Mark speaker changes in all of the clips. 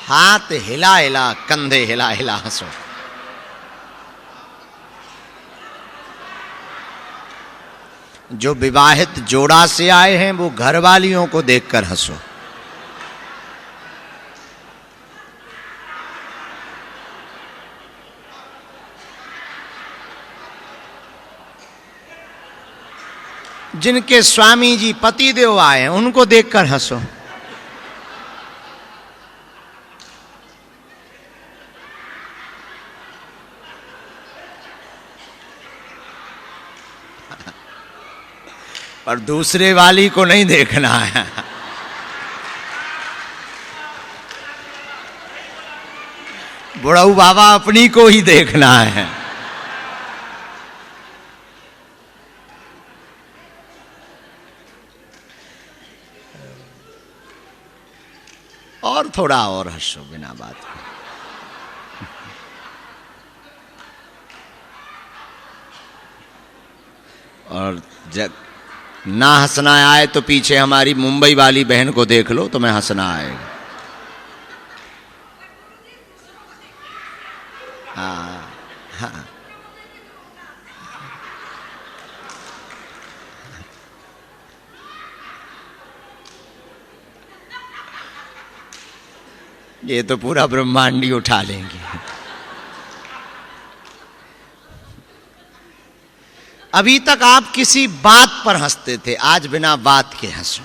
Speaker 1: हाथ हिला हिला, कंधे हिला हिला हंसो। जो विवाहित जोड़ा से आए हैं वो घरवालियों को देखकर हंसो। जिनके स्वामी जी पतिदेव आए हैं उनको देखकर हंसो। पर दूसरे वाली को नहीं देखना है। बुढ़ऊ बाबा अपनी को ही देखना है। और थोड़ा और हंसो बिना बात के। और जब ना हंसना आए तो पीछे हमारी मुंबई वाली बहन को देख लो, तुम्हें हंसना आएगा। हाँ हाँ, ये तो पूरा ब्रह्मांड ही उठा लेंगे। अभी तक आप किसी बात पर हंसते थे, आज बिना बात के हंसो।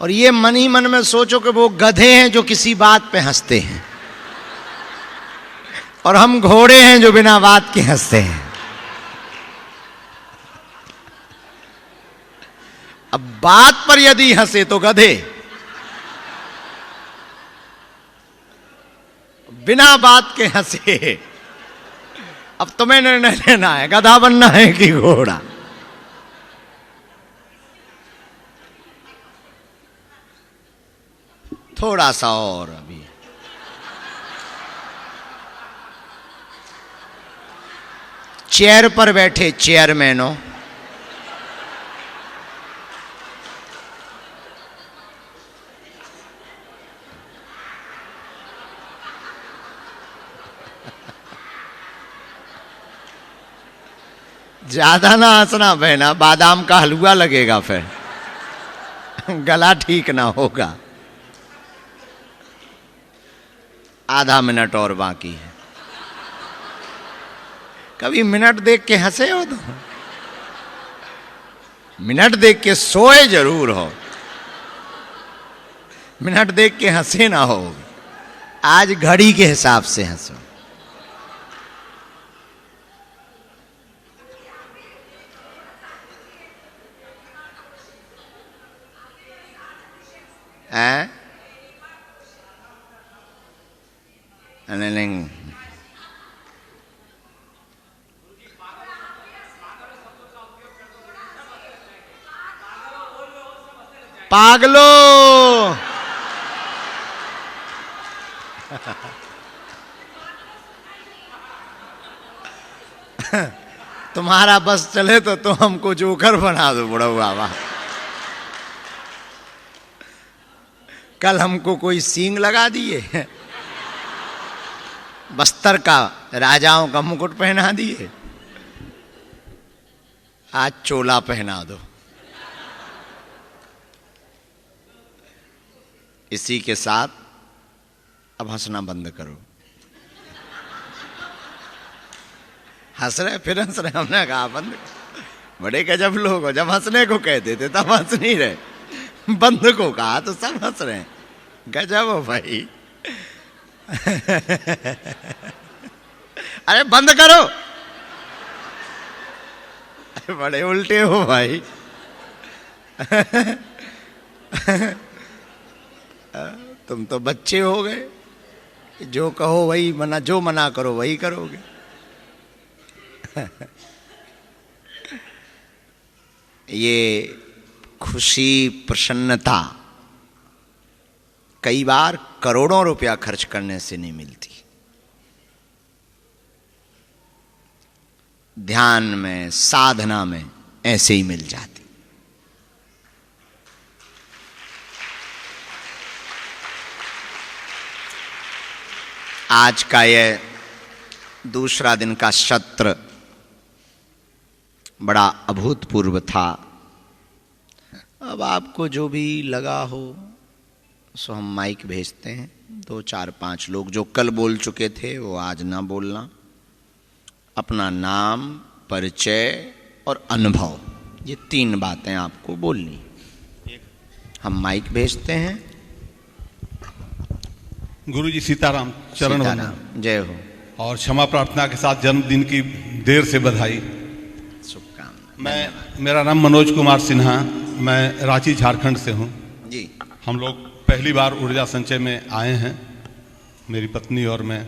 Speaker 1: और ये मन ही मन में सोचो कि वो गधे हैं जो किसी बात पे हंसते हैं, और हम घोड़े हैं जो बिना बात के हंसते हैं। अब बात पर यदि हंसे तो गधे, बिना बात के हंसे। अब तुम्हें निर्णय लेना है, गधा बनना है कि घोड़ा। थोड़ा सा और अभी। चेयर पर बैठे चेयरमैनों, ज्यादा ना हंसना बहना, बादाम का हलवा लगेगा फिर, गला ठीक ना होगा। आधा मिनट और बाकी है। कभी मिनट देख के हंसे हो तो? मिनट देख के सोए जरूर हो, मिनट देख के हंसे ना हो। आज घड़ी के हिसाब से हंसो। नहीं, पागलो। तुम्हारा बस चले तो तुम हमको जोकर बना दो बुढ़ऊ बाबा। कल हमको कोई सींग लगा दिए, बस्तर का राजाओं का मुकुट पहना दिए, आज चोला पहना दो। इसी के साथ अब हंसना बंद करो। हंस रहे फिर हंस रहे, हमने कहा बंद। बड़े गजब लोग हो, जब हंसने को कहते थे तब हंस नहीं रहे, बंद को कहा तो सब हंस रहे हैं। गजब हो भाई। अरे बंद करो, बड़े उल्टे हो भाई। तुम तो बच्चे हो गए, जो कहो वही मना, जो मना करो वही करोगे। ये खुशी प्रसन्नता कई बार करोड़ों रुपया खर्च करने से नहीं मिलती, ध्यान में साधना में ऐसे ही मिल जाती। आज का यह दूसरा दिन का सत्र बड़ा अभूतपूर्व था। अब आपको जो भी लगा हो सो हम माइक भेजते हैं। 2, 4, 5 लोग जो कल बोल चुके थे वो आज ना बोलना। अपना नाम, परिचय और अनुभव, ये 3 बातें आपको बोलनी। हम माइक भेजते हैं।
Speaker 2: गुरुजी सीताराम, चरण वंदन,
Speaker 1: जय हो।
Speaker 2: और क्षमा प्रार्थना के साथ जन्मदिन की देर से बधाई।
Speaker 1: शुभकामनाएं।
Speaker 2: मेरा नाम मनोज कुमार सिन्हा, मैं रांची झारखंड से हूँ
Speaker 1: जी।
Speaker 2: हम लोग पहली बार ऊर्जा संचय में आए हैं, मेरी पत्नी और मैं।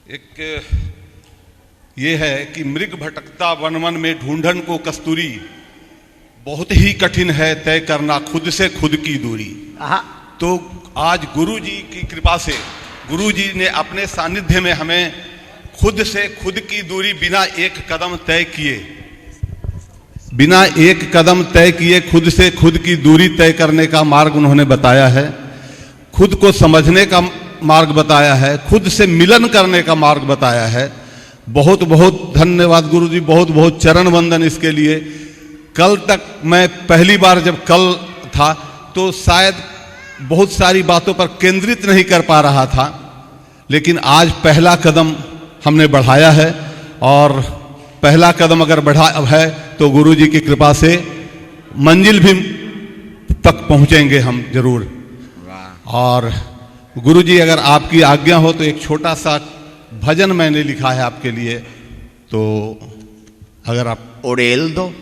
Speaker 2: एक ये है कि मृग भटकता वन वन में ढूंढन को कस्तूरी, बहुत ही कठिन है तय करना खुद से खुद की दूरी। तो आज गुरु जी की कृपा से गुरु जी ने अपने सानिध्य में हमें खुद से खुद की दूरी बिना एक कदम तय किए खुद से खुद की दूरी तय करने का मार्ग उन्होंने बताया है। खुद को समझने का मार्ग बताया है, खुद से मिलन करने का मार्ग बताया है। बहुत बहुत धन्यवाद गुरु जी, बहुत बहुत चरण वंदन इसके लिए। कल तक मैं पहली बार जब कल था तो शायद बहुत सारी बातों पर केंद्रित नहीं कर पा रहा था, लेकिन आज पहला कदम हमने बढ़ाया है। और पहला कदम अगर बढ़ा है तो गुरु जी की कृपा से मंजिल भी तक पहुंचेंगे हम जरूर। और गुरु जी अगर आपकी आज्ञा हो तो एक छोटा सा भजन मैंने लिखा है आपके लिए, तो अगर आप
Speaker 1: उड़ेल दो।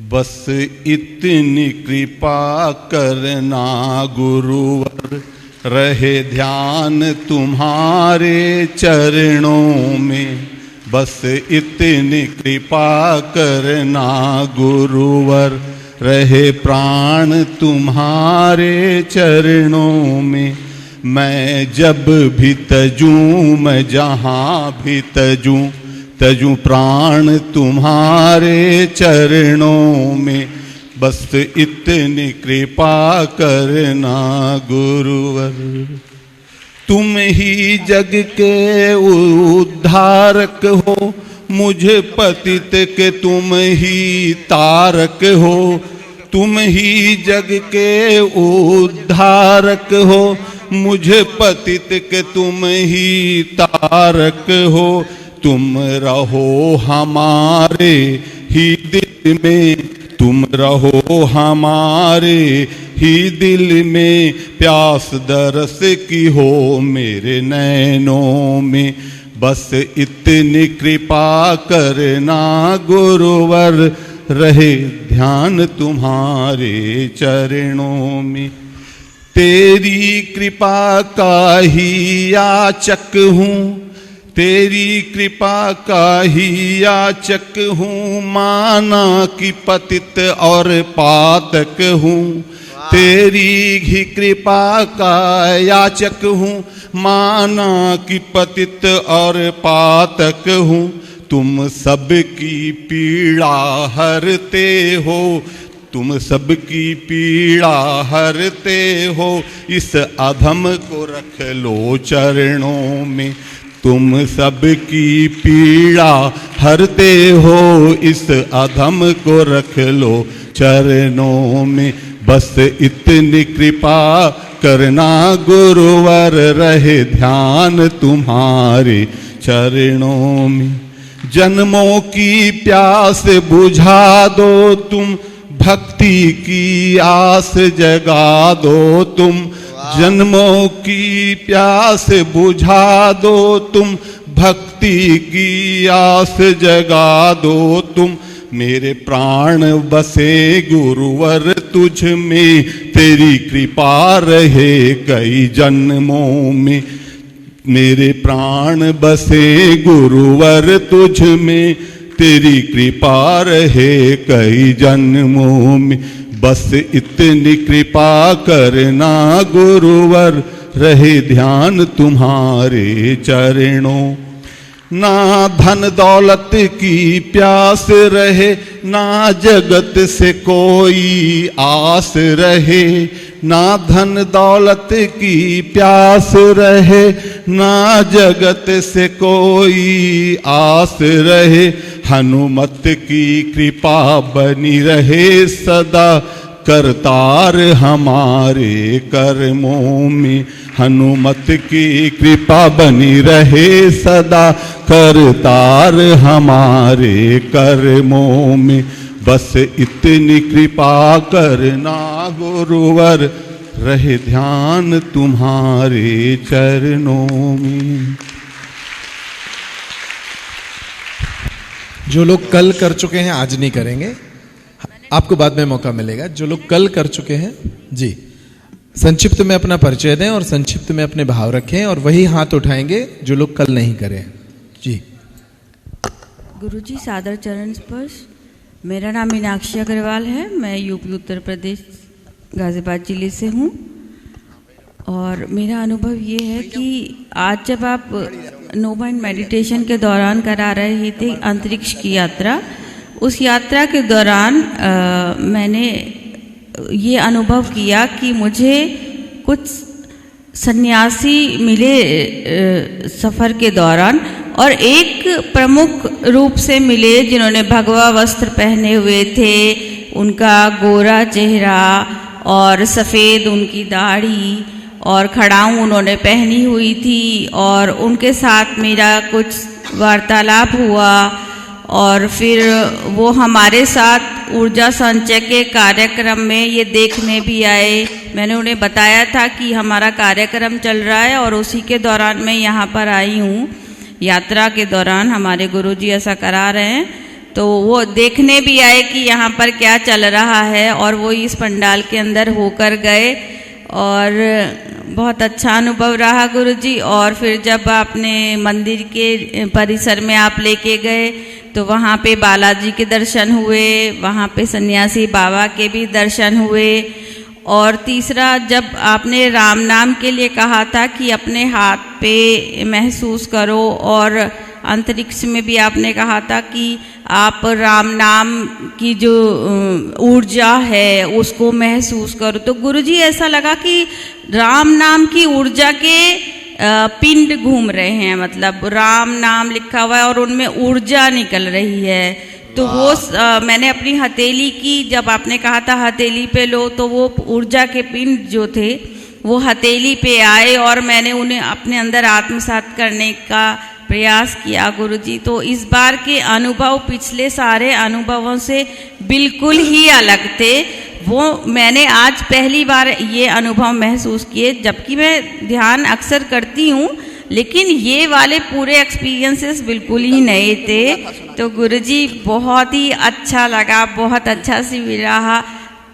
Speaker 2: बस इतनी कृपा करना गुरुवर, रहे ध्यान तुम्हारे चरणों में। बस इतनी कृपा करना गुरुवर, रहे प्राण तुम्हारे चरणों में। मैं जब भी तजूं, मैं जहाँ भी तजूं, तजूं प्राण तुम्हारे चरणों में। बस इतनी कृपा करना गुरुवर। तुम ही जग के उद्धारक हो, मुझे पतित के तुम ही तारक हो। तुम ही जग के उद्धारक हो, मुझे पतित के तुम ही तारक हो। तुम रहो हमारे ही दिल में, तुम रहो हमारे ही दिल में। प्यास दरस की हो मेरे नैनों में। बस इतनी कृपा करना गुरुवर, रहे ध्यान तुम्हारे चरणों में। तेरी कृपा का ही याचक हूँ, तेरी कृपा का ही याचक हूँ। माना कि पतित और पातक हूँ, तेरी ही कृपा का याचक हूँ। माना कि पतित और पातक हूँ। तुम सबकी पीड़ा हरते हो, तुम सबकी पीड़ा हरते हो। इस अधम को रख लो चरणों में। तुम सबकी पीड़ा हरते हो, इस अधम को रख लो चरणों में। बस इतनी कृपा करना गुरुवर, रहे ध्यान तुम्हारे चरणों में। जन्मों की प्यास बुझा दो तुम, भक्ति की आस जगा दो तुम। जन्मों की प्यास बुझा दो तुम, भक्ति की आस जगा दो तुम। मेरे प्राण बसे गुरुवर तुझ में, तेरी कृपा रहे कई जन्मों में। मेरे प्राण बसे गुरुवर तुझ में, तेरी कृपा रहे कई जन्मों में। बस इतनी कृपा करना गुरुवर, रहे ध्यान तुम्हारे चरणों। ना धन दौलत की प्यास रहे, ना जगत से कोई आस रहे। ना धन दौलत की प्यास रहे, ना जगत से कोई आस रहे। हनुमत की कृपा बनी रहे सदा, करतार हमारे कर्मों में। हनुमत की कृपा बनी रहे सदा, करतार हमारे कर्मों में। बस इतनी कृपा करना गुरुवर, रहे ध्यान तुम्हारे चरणों में।
Speaker 3: जो लोग कल कर चुके हैं आज नहीं करेंगे, आपको बाद में मौका मिलेगा। जो लोग कल कर चुके हैं जी, संक्षिप्त में अपना परिचय दें और संक्षिप्त में अपने भाव रखें, और वही हाथ उठाएंगे जो लोग कल नहीं करें जी।
Speaker 4: गुरुजी सादर चरण स्पर्श। मेरा नाम मीनाक्षी अग्रवाल है, मैं यूपी उत्तर प्रदेश गाजियाबाद जिले से हूँ। और मेरा अनुभव ये है कि आज जब आप नो माइंड मेडिटेशन के दौरान करा रहे थे अंतरिक्ष की यात्रा, उस यात्रा के दौरान मैंने ये अनुभव किया कि मुझे कुछ सन्यासी मिले सफ़र के दौरान, और एक प्रमुख रूप से मिले जिन्होंने भगवा वस्त्र पहने हुए थे। उनका गोरा चेहरा और सफ़ेद उनकी दाढ़ी और खड़ाऊँ उन्होंने पहनी हुई थी, और उनके साथ मेरा कुछ वार्तालाप हुआ। और फिर वो हमारे साथ ऊर्जा संचय के कार्यक्रम में ये देखने भी आए। मैंने उन्हें बताया था कि हमारा कार्यक्रम चल रहा है और उसी के दौरान मैं यहाँ पर आई हूँ। यात्रा के दौरान हमारे गुरुजी ऐसा करा रहे हैं, तो वो देखने भी आए कि यहाँ पर क्या चल रहा है, और वो इस पंडाल के अंदर होकर गए और बहुत अच्छा अनुभव रहा गुरुजी। और फिर जब आपने मंदिर के परिसर में आप लेके गए तो वहाँ पे बालाजी के दर्शन हुए, वहाँ पे सन्यासी बाबा के भी दर्शन हुए। और तीसरा, जब आपने राम नाम के लिए कहा था कि अपने हाथ पे महसूस करो, और अंतरिक्ष में भी आपने कहा था कि आप राम नाम की जो ऊर्जा है उसको महसूस करो, तो गुरुजी ऐसा लगा कि राम नाम की ऊर्जा के पिंड घूम रहे हैं, मतलब राम नाम लिखा हुआ है और उनमें ऊर्जा निकल रही है। तो वो मैंने अपनी हथेली की, जब आपने कहा था हथेली पे लो, तो वो ऊर्जा के पिंड जो थे वो हथेली पे आए और मैंने उन्हें अपने अंदर आत्मसात करने का प्रयास किया गुरुजी। तो इस बार के अनुभव पिछले सारे अनुभवों से बिल्कुल ही अलग थे। वो मैंने आज पहली बार ये अनुभव महसूस किए, जबकि मैं ध्यान अक्सर करती हूँ, लेकिन ये वाले पूरे एक्सपीरियंसेस बिल्कुल ही नए थे। तो गुरुजी बहुत ही अच्छा लगा, बहुत अच्छा शिविर रहा।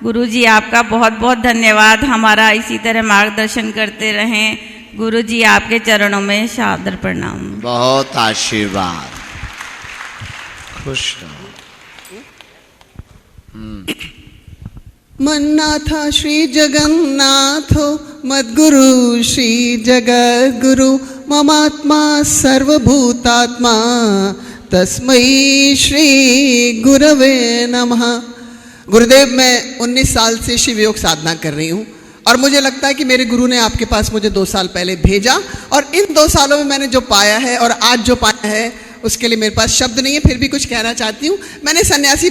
Speaker 4: गुरुजी आपका बहुत बहुत धन्यवाद, हमारा इसी तरह मार्गदर्शन करते रहें। गुरुजी आपके चरणों में सादर प्रणाम।
Speaker 1: बहुत आशीर्वाद, खुश रहो।
Speaker 5: मन्नाथ श्री जगन्नाथो मद्गुरु श्री जगद्गुरु ममात्मा सर्वभूतात्मा तस्मै श्री गुरवे नमः। गुरुदेव, मैं 19 साल से शिव योग साधना कर रही हूँ और मुझे लगता है कि मेरे गुरु ने आपके पास मुझे 2 साल पहले भेजा, और इन 2 सालों में मैंने जो पाया है और आज जो पाया है उसके लिए मेरे पास शब्द नहीं है, फिर भी कुछ कहना चाहती हूँ। मैंने सन्यासी